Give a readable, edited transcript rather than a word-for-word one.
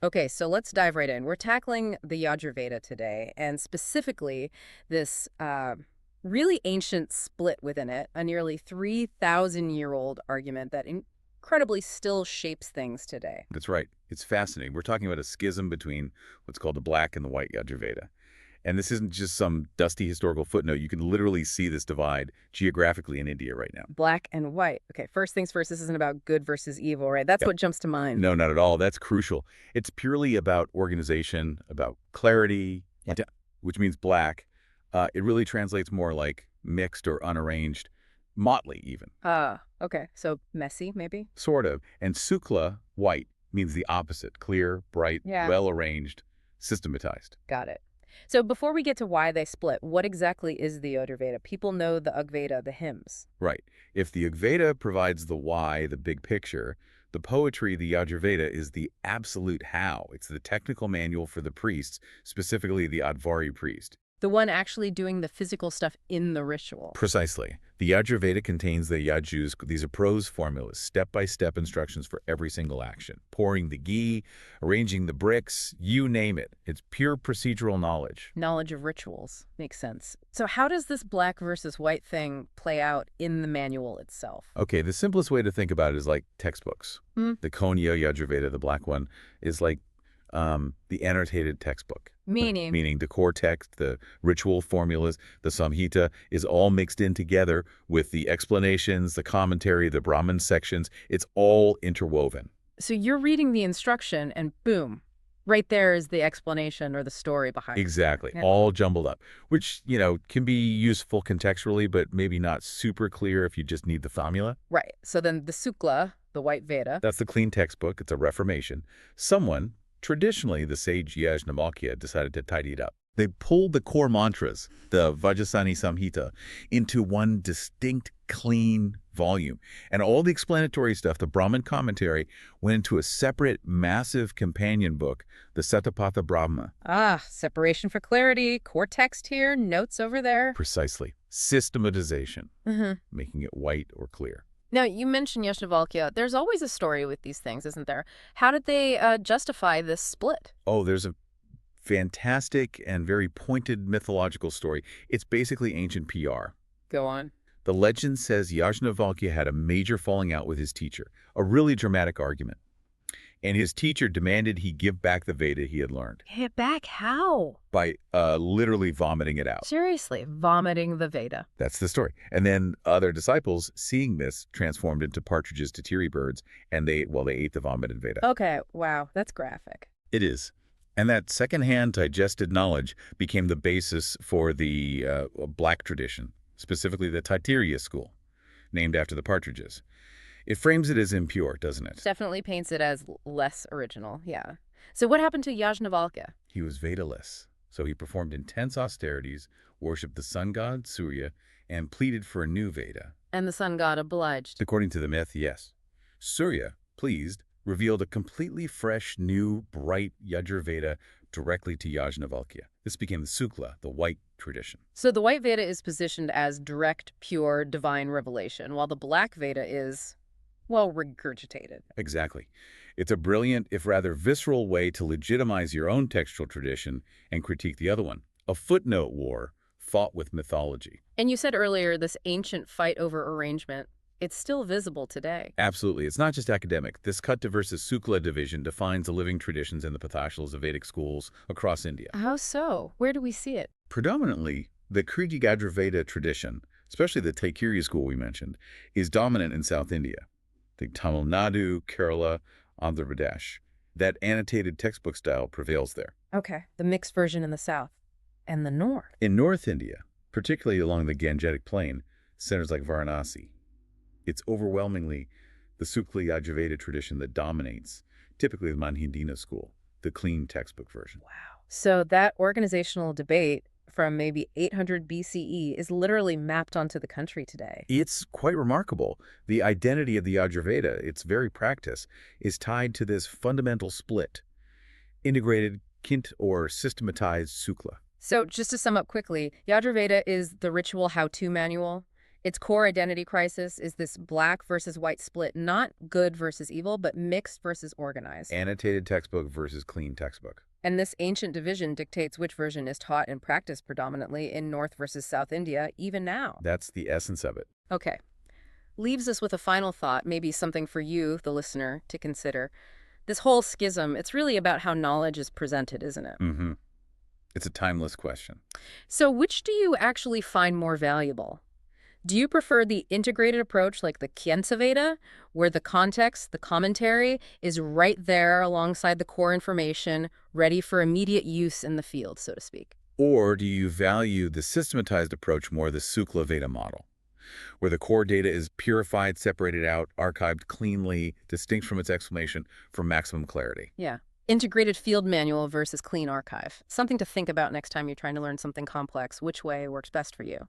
Okay, so let's dive right in. We're tackling the Yajurveda today, and specifically this really ancient split within it, a nearly 3,000-year-old argument that incredibly still shapes things today. That's right. It's fascinating. We're talking about a schism between what's called the Black and the White Yajurveda. And this isn't just some dusty historical footnote. You can literally see this divide geographically in India right now. Black and white. Okay, first things first, this isn't about good versus evil, right? That's Yep. what jumps to mind. No, not at all. That's crucial. It's purely about organization, about clarity, Yep. which means black. It really translates more like mixed or unarranged, motley even, Okay, so messy, maybe? sort of. And sukla, white, means the opposite, clear, bright, Yeah. well-arranged, systematized. Got it. So before we get to why they split, what exactly is the Yajurveda? People know the Agveda, the hymns. Right. If the Yajurveda provides the why, the big picture, the poetry, the Yajurveda, is the absolute how. It's the technical manual for the priests, specifically the Adhvaryu priest. The one actually doing the physical stuff in the ritual. Precisely. The Yajurveda contains the yajus. These are prose formulas, step-by-step instructions for every single action. Pouring the ghee, arranging the bricks, you name it. It's pure procedural knowledge. Knowledge of rituals. Makes sense. So how does this black versus white thing play out in the manual itself? Okay, the simplest way to think about it is like textbooks. The Konya Yajurveda, the black one, is like the annotated textbook. Meaning the core text, the ritual formulas, the Samhita is all mixed in together with the explanations, the commentary, the Brahman sections. It's all interwoven. So you're reading the instruction and boom, right there is the explanation or the story behind it. Exactly. Yeah. All jumbled up, which, can be useful contextually, but maybe not super clear if you just need the formula. Right. So then the Sukla, the white Veda. That's the clean textbook. It's a reformation. Someone, traditionally the sage Yajnavalkya, decided to tidy it up. They pulled the core mantras, the Vajrasani Samhita, into one distinct, clean volume. And all the explanatory stuff, the Brahman commentary, went into a separate, massive companion book, the Satapatha Brahma. Separation for clarity, core text here, notes over there. Precisely. Systematization, making it white or clear. Now, you mentioned Yajnavalkya. There's always a story with these things, isn't there? How did they justify this split? Oh, there's a fantastic and very pointed mythological story. It's basically ancient PR. Go on. The legend says Yajnavalkya had a major falling out with his teacher, a really dramatic argument. And his teacher demanded he give back the Veda he had learned. Hit back how? By literally vomiting it out. Seriously, vomiting the Veda. That's the story. And then other disciples, seeing this, transformed into partridges to teary birds, and they ate the vomited Veda. Okay, wow, that's graphic. It is. And that secondhand digested knowledge became the basis for the black tradition, specifically the Taittiriya school, named after the partridges. It frames it as impure, doesn't it? Definitely paints it as less original, yeah. So what happened to Yajnavalkya? He was Vedaless, so he performed intense austerities, worshipped the sun god, Surya, and pleaded for a new Veda. And the sun god obliged. According to the myth, yes. Surya, pleased, revealed a completely fresh, new, bright Yajurveda directly to Yajnavalkya. This became the Sukla, the white tradition. So the white Veda is positioned as direct, pure, divine revelation, while the black Veda is, well, regurgitated. Exactly. It's a brilliant, if rather visceral, way to legitimize your own textual tradition and critique the other one. A footnote war fought with mythology. And you said earlier this ancient fight over arrangement. It's still visible today. Absolutely. It's not just academic. This Kutta versus Sukla division defines the living traditions in the pathashals of Vedic schools across India. How so? Where do we see it? Predominantly, the Kriti Yajurveda tradition, especially the Taittiriya school we mentioned, is dominant in South India. The Tamil Nadu, Kerala, Andhra Pradesh. That annotated textbook style prevails there. Okay, the mixed version in the south. And the north. In North India, particularly along the Gangetic Plain, centers like Varanasi, it's overwhelmingly the Sukla Yajurveda tradition that dominates, typically the Manhindina school, the clean textbook version. Wow. So that organizational debate from maybe 800 BCE is literally mapped onto the country today. It's quite remarkable. The identity of the Yajurveda, its very practice, is tied to this fundamental split, integrated kint or systematized Sukla. So just to sum up quickly, Yajurveda is the ritual how-to manual. Its core identity crisis is this black versus white split, not good versus evil, but mixed versus organized. Annotated textbook versus clean textbook. And this ancient division dictates which version is taught and practiced predominantly in North versus South India, even now. That's the essence of it. Okay. Leaves us with a final thought, maybe something for you, the listener, to consider. This whole schism, it's really about how knowledge is presented, isn't it? Mm-hmm. It's a timeless question. So which do you actually find more valuable? Do you prefer the integrated approach like the Veda, where the context, the commentary, is right there alongside the core information, ready for immediate use in the field, so to speak? Or do you value the systematized approach more, the Sukla Veda model, where the core data is purified, separated out, archived cleanly, distinct from its explanation for maximum clarity? Yeah. Integrated field manual versus clean archive. Something to think about next time you're trying to learn something complex. Which way works best for you?